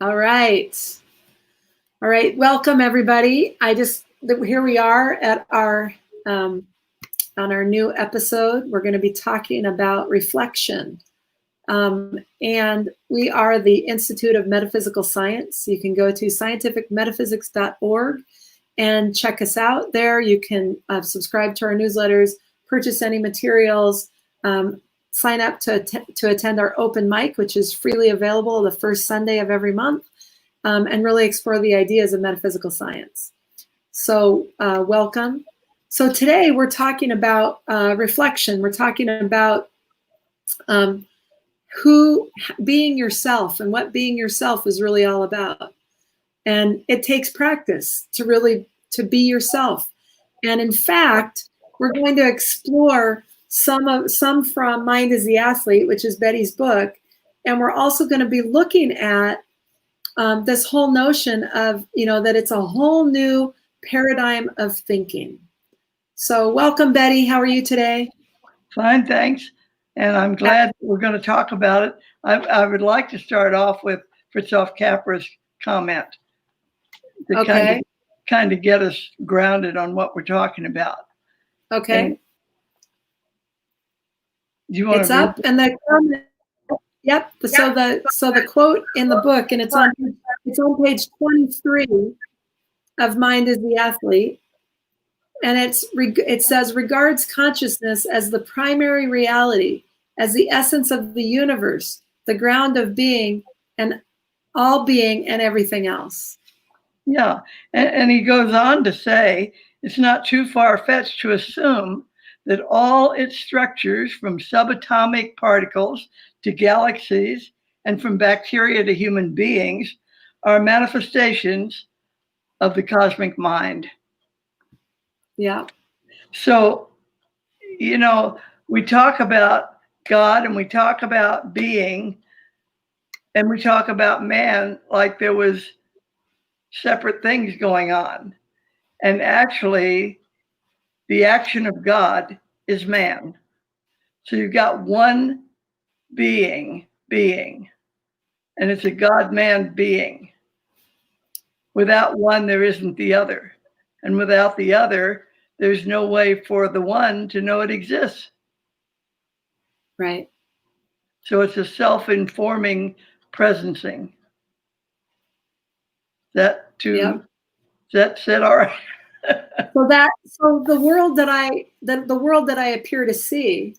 All right. All right. Welcome, everybody. Here we are at our on our new episode. We're going to be talking about reflection. And we are the Institute of Metaphysical Science. You can go to scientificmetaphysics.org and check us out there. You can subscribe to our newsletters, purchase any materials, sign up to attend our open mic, which is freely available the first Sunday of every month, and really explore the ideas of metaphysical science. So welcome. So today we're talking about reflection. We're talking about being yourself and what being yourself is really all about. And it takes practice to be yourself. And in fact, we're going to explore some from Mind is the Athlete, which is Betty's book. And we're also going to be looking at this whole notion of, that it's a whole new paradigm of thinking. So welcome, Betty. How are you today? Fine, thanks. And I'm glad we're going to talk about it. I would like to start off with Fritjof Capra's comment to kind of get us grounded on what we're talking about. Okay. And do you want it's to up and the comment. Yep. So the quote in the book, and it's on page 23 of Mind is the Athlete. And it says, regards consciousness as the primary reality, as the essence of the universe, the ground of being, and all being and everything else. Yeah. And he goes on to say, it's not too far-fetched to assume that all its structures, from subatomic particles to galaxies, and from bacteria to human beings, are manifestations of the cosmic mind. Yeah. So, we talk about God and we talk about being and we talk about man like there was separate things going on. And actually, the action of God is man. So you've got one being, and it's a God-man being. Without one, there isn't the other. And without the other, there's no way for the one to know it exists. Right. So it's a self-informing presencing. That said all right. So the world that I appear to see,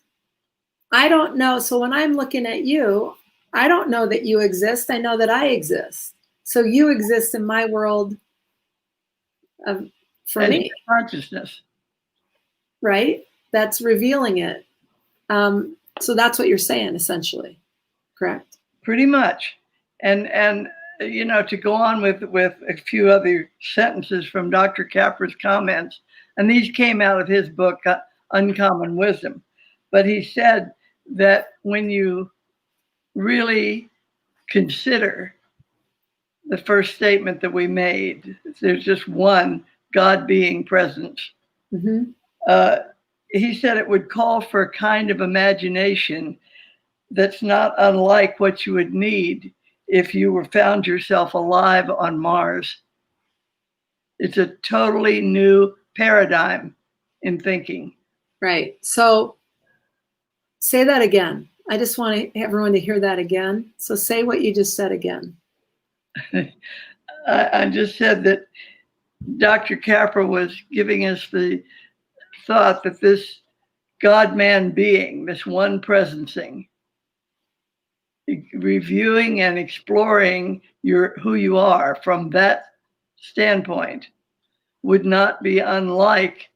I don't know. So when I'm looking at you, I don't know that you exist. I know that I exist. So you exist in my world for me. Consciousness. Right? That's revealing it. So that's what you're saying, essentially. Correct? Pretty much. And to go on with a few other sentences from Dr. Capra's comments, and these came out of his book, Uncommon Wisdom. But he said that when you really consider the first statement that we made, there's just one God being presence. Mm-hmm. He said it would call for a kind of imagination that's not unlike what you would need if you found yourself alive on Mars. It's a totally new paradigm in thinking. Right. So say that again. I just want everyone to hear that again. So say what you just said again. I just said that Dr. Capra was giving us the thought that this God-man being, this one presencing, reviewing and exploring who you are from that standpoint would not be unlike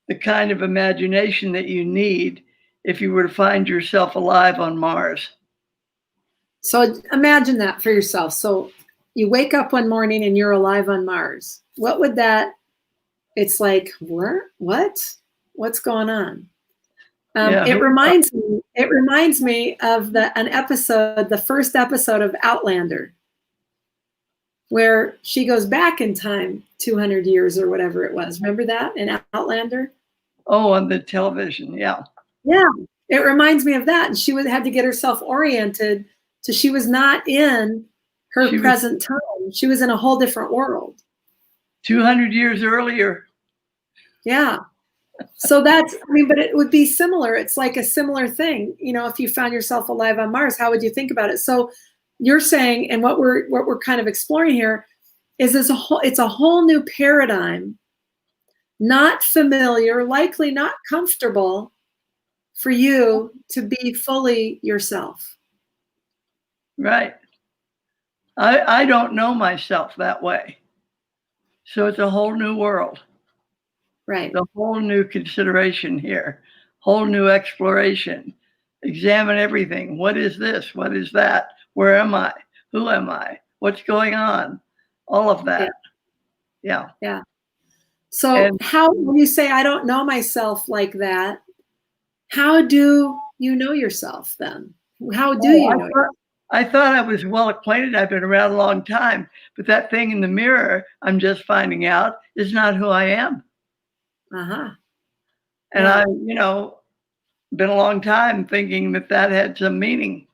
the kind of imagination that you need if you were to find yourself alive on Mars. So imagine that for yourself. So you wake up one morning and you're alive on Mars. What would that? It's like, what? What's going on? It reminds me of the first episode of Outlander, where she goes back in time 200 years or whatever it was. Remember that in Outlander? Oh, on the television, yeah. Yeah, it reminds me of that. And she had to get herself oriented. So she was not in her She was present time. She was in a whole different world. 200 years earlier. Yeah. So that's, I mean, but it would be similar. It's like a similar thing. You know, if you found yourself alive on Mars, how would you think about it? So you're saying, and what we're kind of exploring here is it's a whole new paradigm, not familiar, likely not comfortable for you to be fully yourself. Right. I don't know myself that way. So it's a whole new world. Right. The whole new consideration here, whole new exploration. Examine everything. What is this? What is that? Where am I? Who am I? What's going on? All of that. Yeah. Yeah. So And how, when you say, I don't know myself like that, how do you know yourself then? How do you know yourself? I thought I was well acquainted. I've been around a long time, but that thing in the mirror, I'm just finding out, is not who I am. Uh-huh. And Yeah. I, been a long time thinking that had some meaning.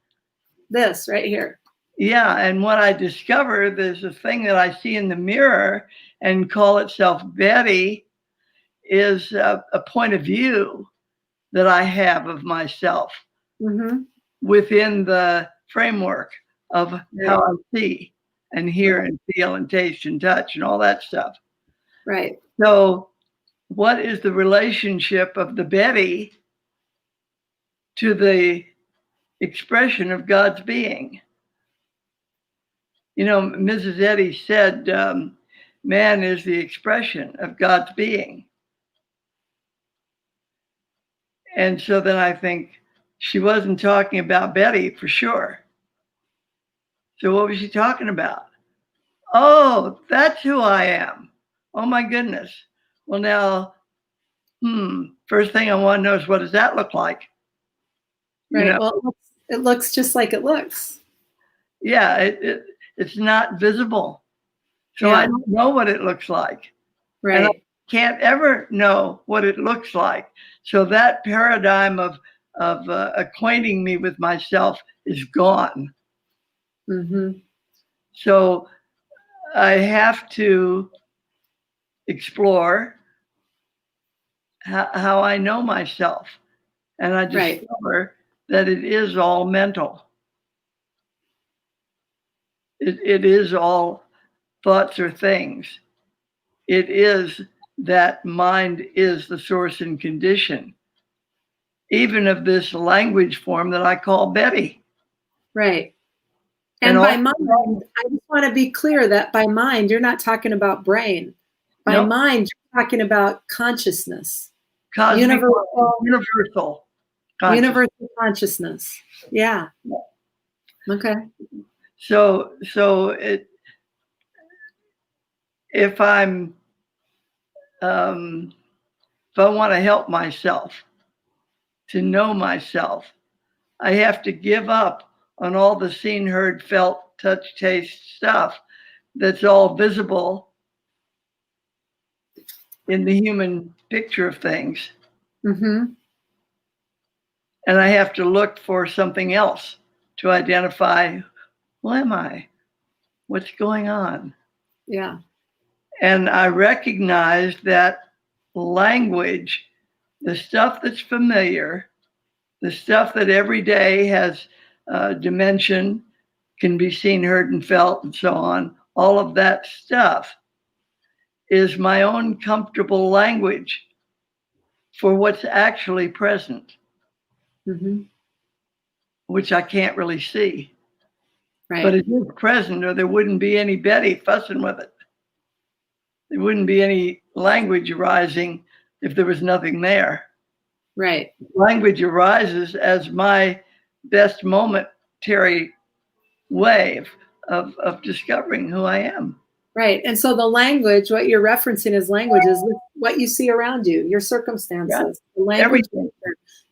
This right here. Yeah, and what I discovered, there's a thing that I see in the mirror and call itself Betty, is a point of view that I have of myself within the framework of how I see and hear and feel and taste and touch and all that stuff. Right. So what is the relationship of the Betty to the expression of God's being? You know, Mrs. Eddy said, man is the expression of God's being. And so then I think she wasn't talking about Betty for sure. So what was she talking about? Oh, that's who I am. Oh my goodness. Well, now, first thing I want to know is, what does that look like? Right. You know? Well, it looks just like it looks. Yeah, it's not visible. So I don't know what it looks like. Right. And I can't ever know what it looks like. So that paradigm of acquainting me with myself is gone. So I have to explore how I know myself. And I discover that it is all mental. It is all thoughts or things. It is that mind is the source and condition, even of this language form that I call Betty. Right. And by mind, I just want to be clear that by mind, you're not talking about brain. By mind, you're talking about consciousness. Universal consciousness. Yeah. Okay. So if I want to help myself, to know myself, I have to give up on all the seen, heard, felt, touch, taste stuff that's all visible in the human picture of things. And I have to look for something else to identify, who am I? What's going on? Yeah. And I recognize that language, the stuff that's familiar, the stuff that every day has dimension, can be seen, heard, and felt, and so on, all of that stuff is my own comfortable language for what's actually present, which I can't really see. Right. But it is present, or there wouldn't be any Betty fussing with it. There wouldn't be any language arising if there was nothing there. Right. Language arises as my best momentary way of discovering who I am. Right. And so the language, what you're referencing as language, is what you see around you, your circumstances, the language,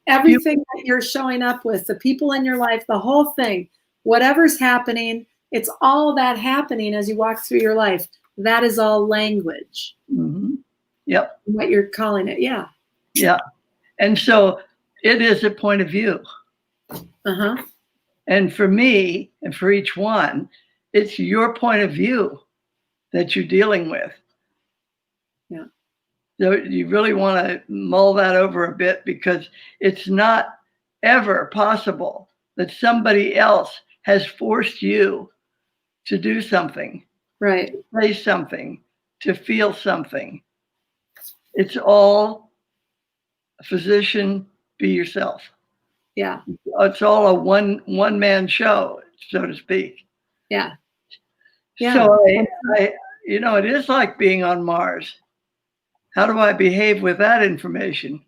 everything that you're showing up with, the people in your life, the whole thing, whatever's happening, it's all that happening as you walk through your life. That is all language. Yep. What you're calling it. Yeah. Yeah. And so it is a point of view. And for me, and for each one, it's your point of view that you're dealing with. Yeah. So you really want to mull that over a bit, because it's not ever possible that somebody else has forced you to do something, Right. to say something, to feel something. It's all physician, be yourself. Yeah. It's all a one man show, so to speak. Yeah. Yeah. So I, it is like being on Mars. How do I behave with that information?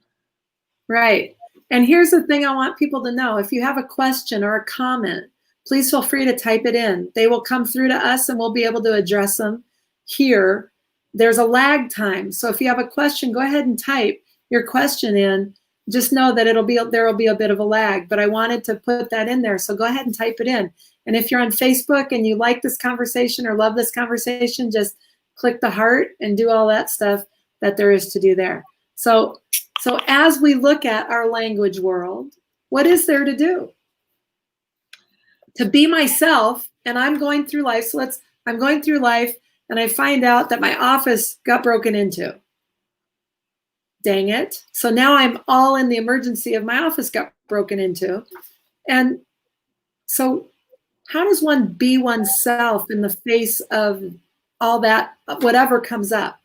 Right. And here's the thing I want people to know. If you have a question or a comment, please feel free to type it in. They will come through to us and we'll be able to address them here. There's a lag time. So if you have a question, go ahead and type your question in. Just know that there will be a bit of a lag, but I wanted to put that in there. So go ahead and type it in. And if you're on Facebook and you like this conversation or love this conversation, just click the heart and do all that stuff that there is to do there. So as we look at our language world, what is there to do? To be myself, and I'm going through life. So I'm going through life and I find out that my office got broken into. Dang it. So now I'm all in the emergency of my office got broken into. And so how does one be oneself in the face of all that, whatever comes up?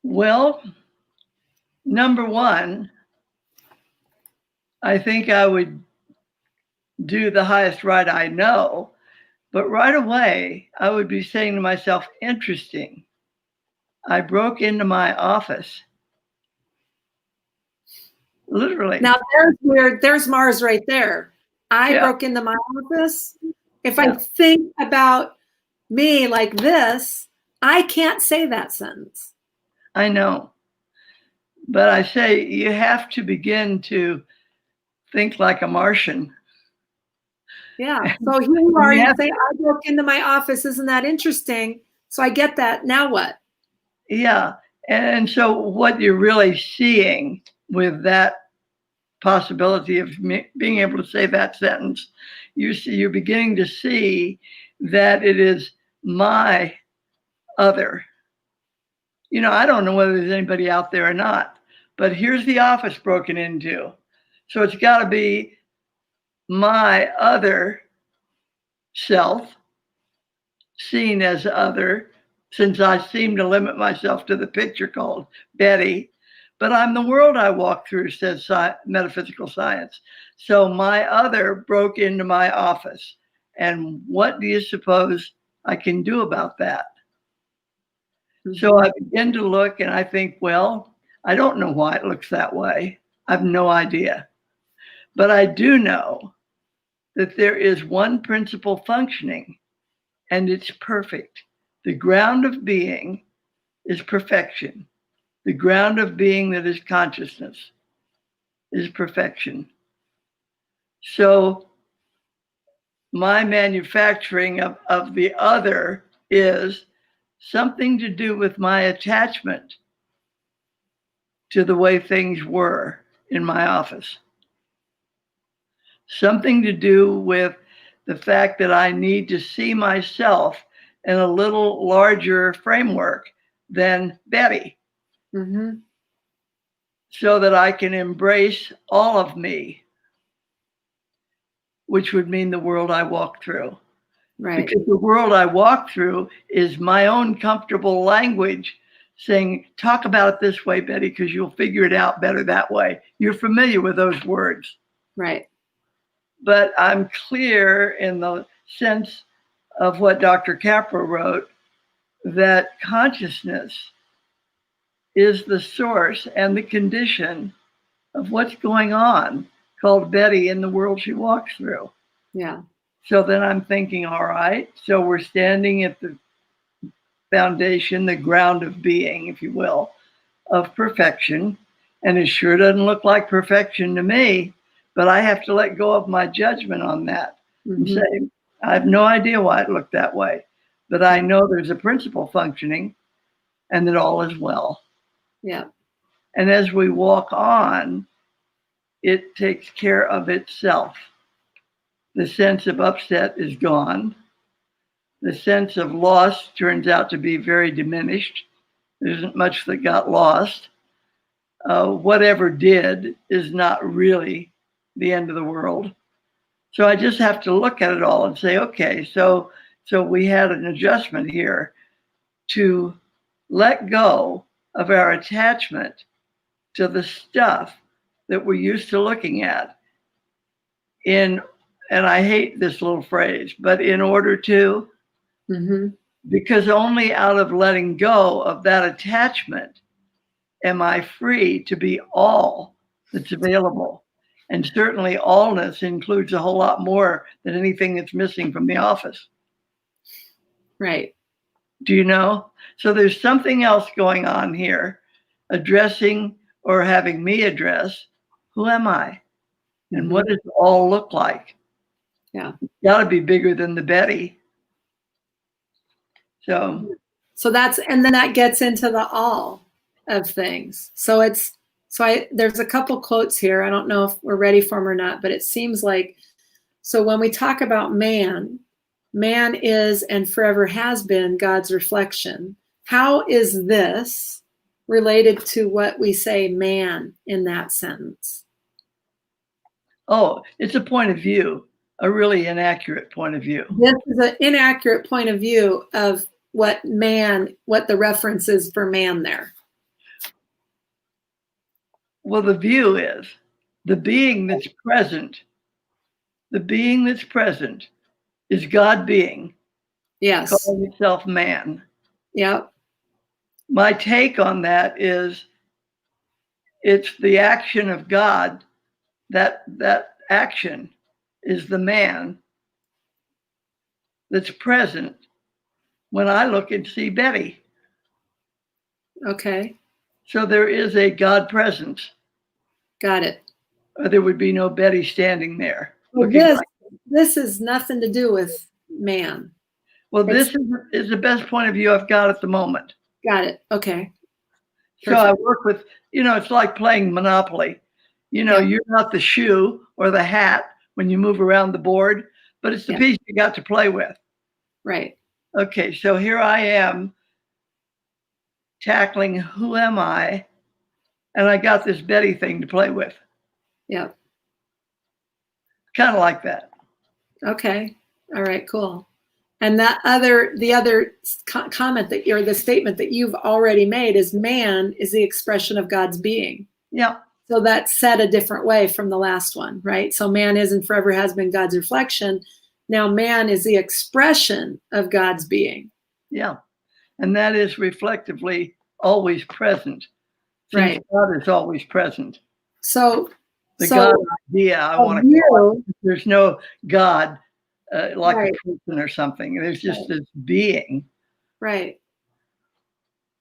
Well, number one, I think I would do the highest right I know, but right away I would be saying to myself, interesting. I broke into my office. Literally. Now there's Mars right there. I broke into my office. If I think about me like this, I can't say that sentence. I know. But I say you have to begin to think like a Martian. Yeah. So here you are, you say, I broke into my office. Isn't that interesting? So I get that. Now what? Yeah. And so what you're really seeing with that possibility of being able to say that sentence, you're beginning to see that it is my other. I don't know whether there's anybody out there or not, but here's the office broken into. So it's got to be my other self, seen as other, since I seem to limit myself to the picture called Betty. But I'm the world I walk through, says metaphysical science. So my other broke into my office. And what do you suppose I can do about that? So I begin to look and I think, well, I don't know why it looks that way. I have no idea. But I do know that there is one principle functioning, and it's perfect. The ground of being is perfection. The ground of being that is consciousness is perfection. So my manufacturing of the other is something to do with my attachment to the way things were in my office. Something to do with the fact that I need to see myself in a little larger framework than Betty. Mm-hmm. So that I can embrace all of me, which would mean the world I walk through. Right. Because the world I walk through is my own comfortable language saying, talk about it this way, Betty, because you'll figure it out better that way. You're familiar with those words. Right. But I'm clear in the sense of what Dr. Capra wrote, that consciousness is the source and the condition of what's going on, called Betty in the world she walks through. Yeah. So then I'm thinking, all right, so we're standing at the foundation, the ground of being, if you will, of perfection. And it sure doesn't look like perfection to me, but I have to let go of my judgment on that and say, I have no idea why it looked that way, but I know there's a principle functioning and that all is well. Yeah. And as we walk on, it takes care of itself. The sense of upset is gone. The sense of loss turns out to be very diminished. There isn't much that got lost. Whatever did is not really the end of the world. So I just have to look at it all and say, okay, so we had an adjustment here to let go of our attachment to the stuff that we're used to looking at and I hate this little phrase, but in order to, because only out of letting go of that attachment am I free to be all that's available. And certainly allness includes a whole lot more than anything that's missing from the office. Right. Do you know? So there's something else going on here, addressing or having me address, who am I? And what does it all look like? Yeah. It's got to be bigger than the Betty. So that's, and then that gets into the all of things. So there's a couple quotes here. I don't know if we're ready for them or not, but it seems like, so when we talk about man is and forever has been God's reflection. How is this related to what we say man in that sentence? Oh, it's a point of view, a really inaccurate point of view. This is an inaccurate point of view of what the reference is for man there. Well, the view is the being that's present. The being that's present is God being. Yes. Calling itself man. Yep. My take on that is it's the action of God. That action is the man that's present when I look and see Betty. Okay. So there is a God presence. Got it. Or there would be no Betty standing there. Well, this has nothing to do with man. Well, this is the best point of view I've got at the moment. Got it. Okay. Perfect. So I work with, it's like playing Monopoly. You're not the shoe or the hat when you move around the board, but it's the piece you got to play with. Right. Okay, so here I am tackling who am I, and I got this Betty thing to play with. Yeah. Kind of like that. Okay. All right, cool. And the other comment the statement that you've already made is man is the expression of God's being. Yeah. So that's said a different way from the last one, right? So man is and forever has been God's reflection. Now man is the expression of God's being. Yeah. And that is reflectively always present. Right. God is always present. So the God idea, I want to call it. There's no God like a person or something. There's just this being. Right.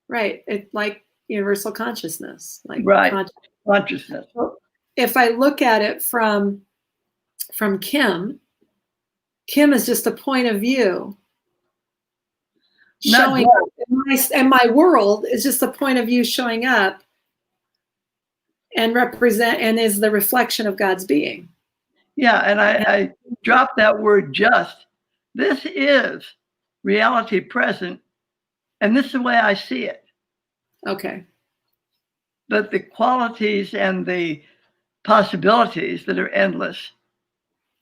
Right. It's like universal consciousness. Like consciousness. So if I look at it from Kim is just a point of view showing up, and my world is just a point of view showing up and is the reflection of God's being. Yeah, and I dropped that word just. This is reality present, and this is the way I see it. Okay. But the qualities and the possibilities that are endless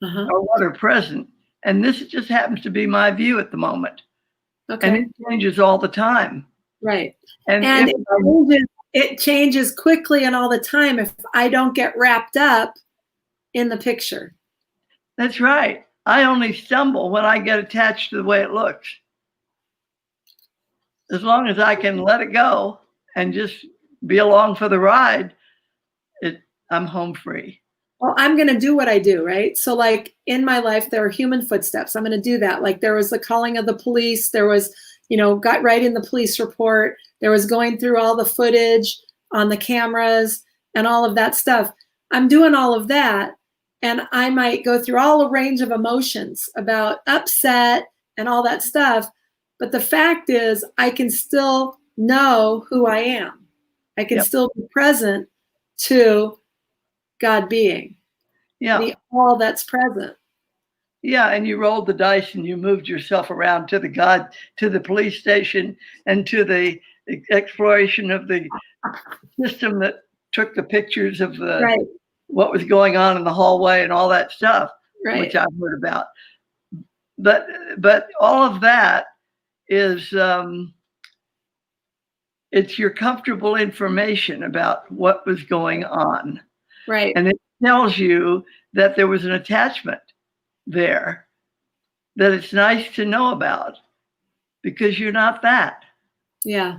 are what are present. And this just happens to be my view at the moment. Okay. And it changes all the time. Right. And it changes quickly and all the time if I don't get wrapped up in the picture. That's right. I only stumble when I get attached to the way it looks. As long as I can let it go and just be along for the ride, I'm home free. Well, I'm going to do what I do, right? So like in my life, there are human footsteps. I'm going to do that. Like there was the calling of the police. There was, got right in the police report. There was going through all the footage on the cameras and all of that stuff. I'm doing all of that. And I might go through all a range of emotions about upset and all that stuff. But the fact is, I can still know who I am. I can still be present to God being. Yeah. The all that's present. Yeah, and you rolled the dice and you moved yourself around to the police station and to the exploration of the system that took the pictures of Right, what was going on in the hallway and all that stuff, which right, I've heard about. But all of that is it's your comfortable information about what was going on. right. And it tells you that there was an attachment there that it's nice to know about because you're not that. Yeah,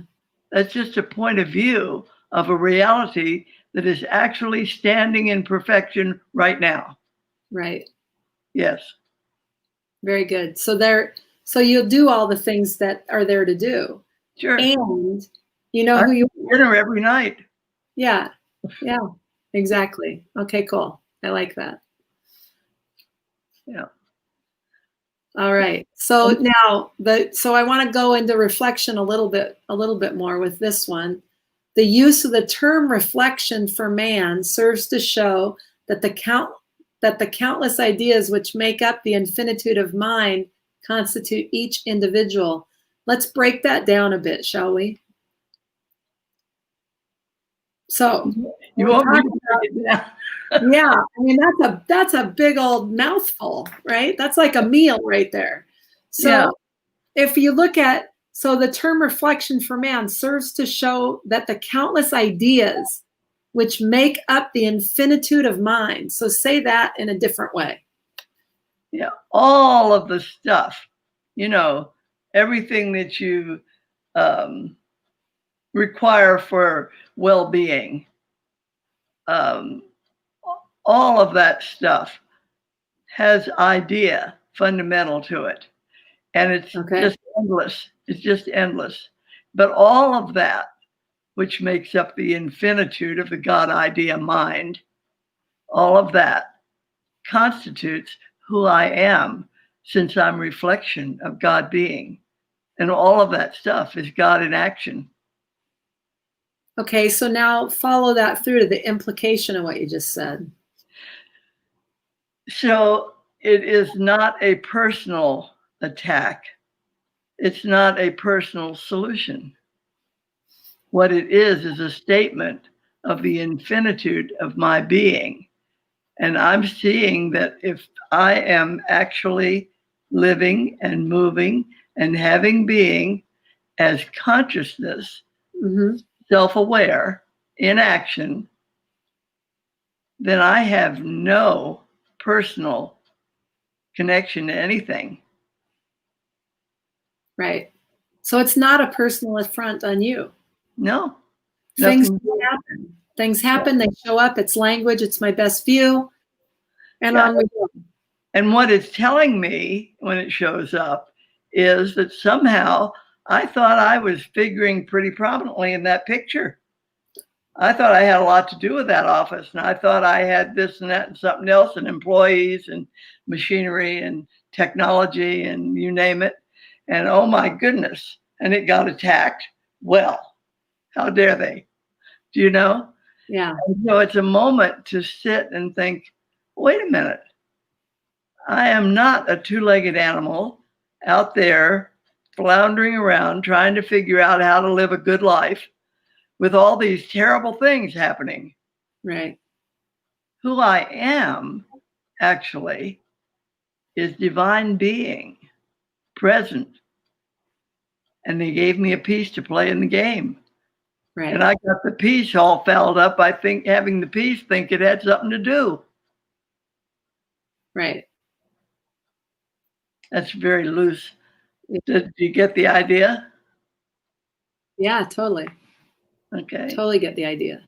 That's just a point of view of a reality that is actually standing in perfection right now. right. Yes. Very good. So you'll do all the things that are there to do. Sure. And you know I who you eat dinner every night. Yeah. Yeah. Exactly. Okay, cool. I like that. Yeah. All right. So now so I want to go into reflection a little bit more with this one. The use of the term reflection for man serves to show that the countless ideas which make up the infinitude of mind constitute each individual. Let's break that down a bit, shall we? So You want me to break it down? yeah, I mean that's a big old mouthful, right? That's like a meal right there. So Yeah. if you look at the term reflection for man serves to show that the countless ideas which make up the infinitude of mind. So say that in a different way. Yeah. All of the stuff, everything that you require for well-being, um, all of that stuff has idea fundamental to it. And it's just endless. It's just endless. But all of that, which makes up the infinitude of the God idea mind, all of that constitutes who I am, since I'm reflection of God being. And all of that stuff is God in action. Okay, so now follow that through to the implication of what you just said. So it is not a personal attack. It's not a personal solution. What it is a statement of the infinitude of my being. And I'm seeing that if I am actually living and moving and having being as consciousness, self-aware, in action, then I have no personal connection to anything. Right. So it's not a personal affront on you. No. Things happen. Things happen, they show up, it's language, it's my best view. And on we go. And what it's telling me when it shows up is that somehow I thought I was figuring pretty prominently in that picture. I thought I had a lot to do with that office, and I thought I had this and that and something else, and employees and machinery and technology and you name it. And oh my goodness, and it got attacked. Well, how dare they? Do you know? Yeah. And so it's a moment to sit and think, wait a minute. I am not a two-legged animal out there floundering around trying to figure out how to live a good life with all these terrible things happening. Right. Who I am actually is divine being present. And they gave me a piece to play in the game. Right. And I got the piece all fouled up. I think having the piece think it had something to do. Right. That's very loose. Did you get the idea? Yeah, totally. Okay. Totally get the idea.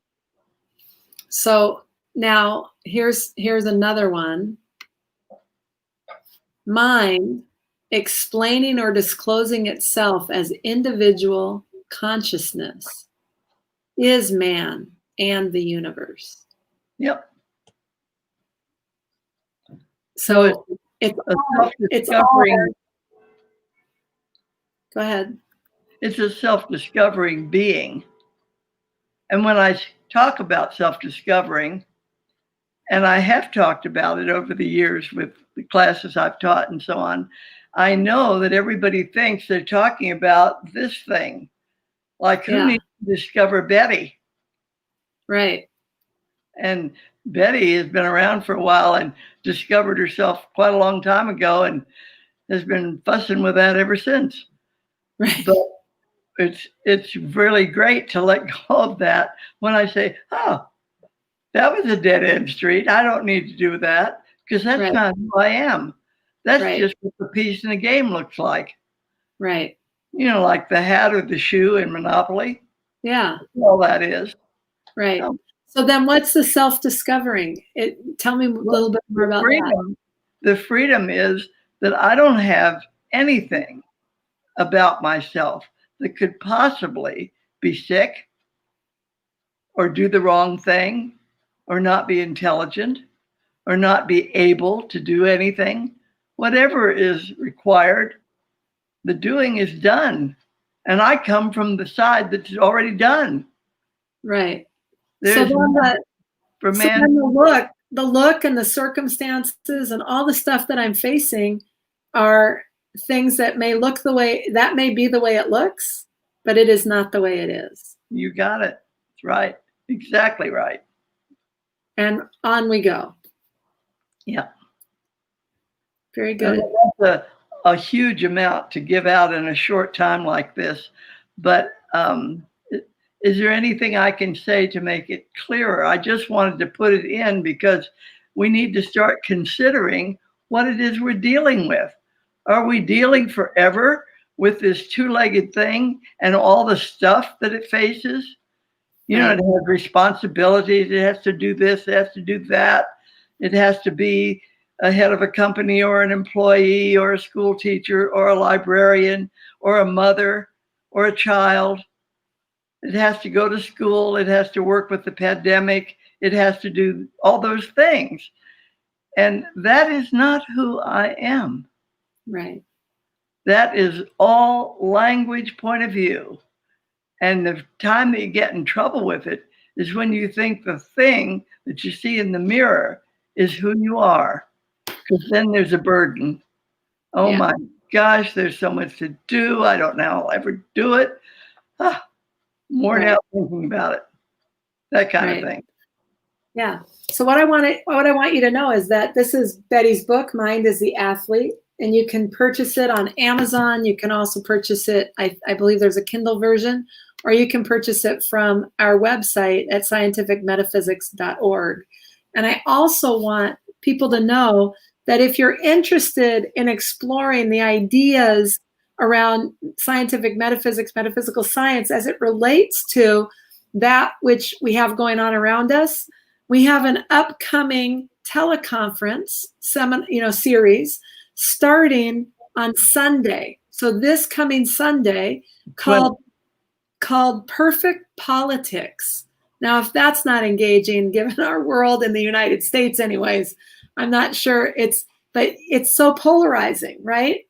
So now here's another one. Mind explaining or disclosing itself as individual consciousness is man and the universe. Yep. So it's self-discovering. Go ahead. It's a self-discovering being. And when I talk about self-discovering, and I have talked about it over the years with the classes I've taught and so on. I know that everybody thinks they're talking about this thing. Like, who Yeah. needs to discover Betty? Right. And Betty has been around for a while and discovered herself quite a long time ago and has been fussing with that ever since. Right. But it's really great to let go of that when I say, oh, that was a dead end street. I don't need to do that because that's Right. not who I am. That's Right. just what the piece in the game looks like. Right. You know, like the hat or the shoe in Monopoly. Yeah. That's all that is. Right. So then what's the self-discovering? Tell me a little bit more about that. The freedom is that I don't have anything about myself that could possibly be sick or do the wrong thing or not be intelligent or not be able to do anything. Whatever is required, the doing is done. And I come from the side that's already done. Right. There's so then for so man. then the look and the circumstances and all the stuff that I'm facing are things that may look the way, that may be the way it looks, but it is not the way it is. You got it. That's right. Exactly right. And on we go. Yeah. Very good. That's a huge amount to give out in a short time like this. But is there anything I can say to make it clearer? I just wanted to put it in because we need to start considering what it is we're dealing with. Are we dealing forever with this two-legged thing and all the stuff that it faces? You know, it has responsibilities. It has to do this. It has to do that. It has to be a head of a company or an employee or a school teacher or a librarian or a mother or a child. It has to go to school. It has to work with the pandemic. It has to do all those things. And that is not who I am. Right. That is all language point of view. And the time that you get in trouble with it is when you think the thing that you see in the mirror is who you are. Because then there's a burden. Oh my gosh, there's so much to do. I don't know how I'll ever do it. Worn out thinking about it. That kind of thing. Yeah. So what I want you to know is that this is Betty's book, Mind is the Athlete, and you can purchase it on Amazon. You can also purchase it, I believe there's a Kindle version, or you can purchase it from our website at scientificmetaphysics.org. And I also want people to know that if you're interested in exploring the ideas around scientific metaphysics, metaphysical science, as it relates to that which we have going on around us, we have an upcoming teleconference series starting on Sunday. So this coming Sunday, called Perfect Politics. Now, if that's not engaging, given our world in the United States anyways, I'm not sure but it's so polarizing, right?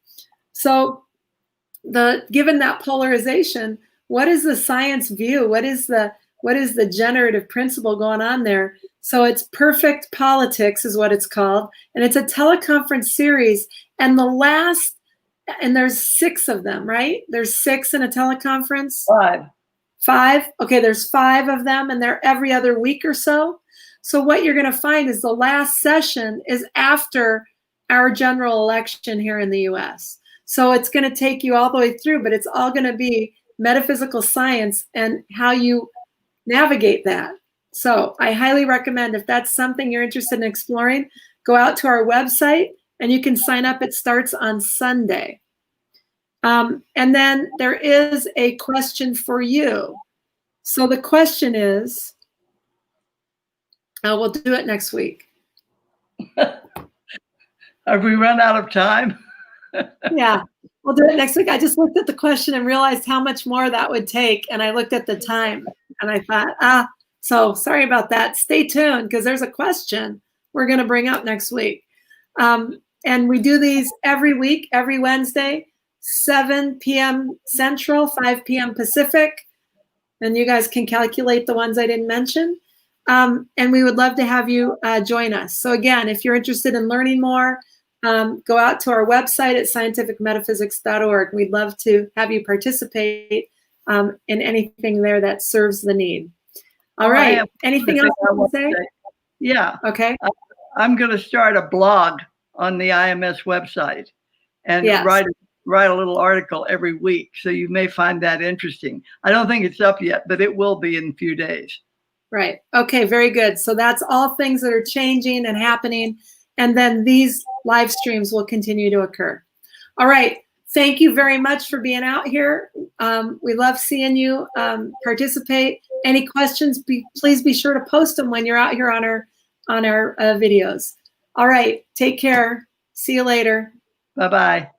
So given that polarization, what is the science view? What is the generative principle going on there? So it's Perfect Politics is what it's called. And it's a teleconference series. And there's 6 of them, right? There's 6 in a teleconference. 5? Okay, there's 5 of them, and they're every other week or so. So what you're going to find is the last session is after our general election here in the US. So it's going to take you all the way through, but it's all going to be metaphysical science and how you navigate that. So I highly recommend, if that's something you're interested in exploring, go out to our website and you can sign up. It starts on Sunday. And then there is a question for you. So the question is, we'll do it next week. Have we run out of time? Yeah, we'll do it next week. I just looked at the question and realized how much more that would take. And I looked at the time and I thought, so sorry about that. Stay tuned because there's a question we're going to bring up next week. And we do these every week, every Wednesday, 7 p.m. Central, 5 p.m. Pacific. And you guys can calculate the ones I didn't mention. And we would love to have you join us. So again, if you're interested in learning more, go out to our website at scientificmetaphysics.org. We'd love to have you participate in anything there that serves the need. All right. Anything else you want to say? Yeah. Okay. I'm going to start a blog on the IMS website and write a little article every week. So you may find that interesting. I don't think it's up yet, but it will be in a few days. Right. Okay, very good. So that's all things that are changing and happening. And then these live streams will continue to occur. All right. Thank you very much for being out here. We love seeing you participate. Any questions, please be sure to post them when you're out here on our videos. All right. Take care. See you later. Bye-bye.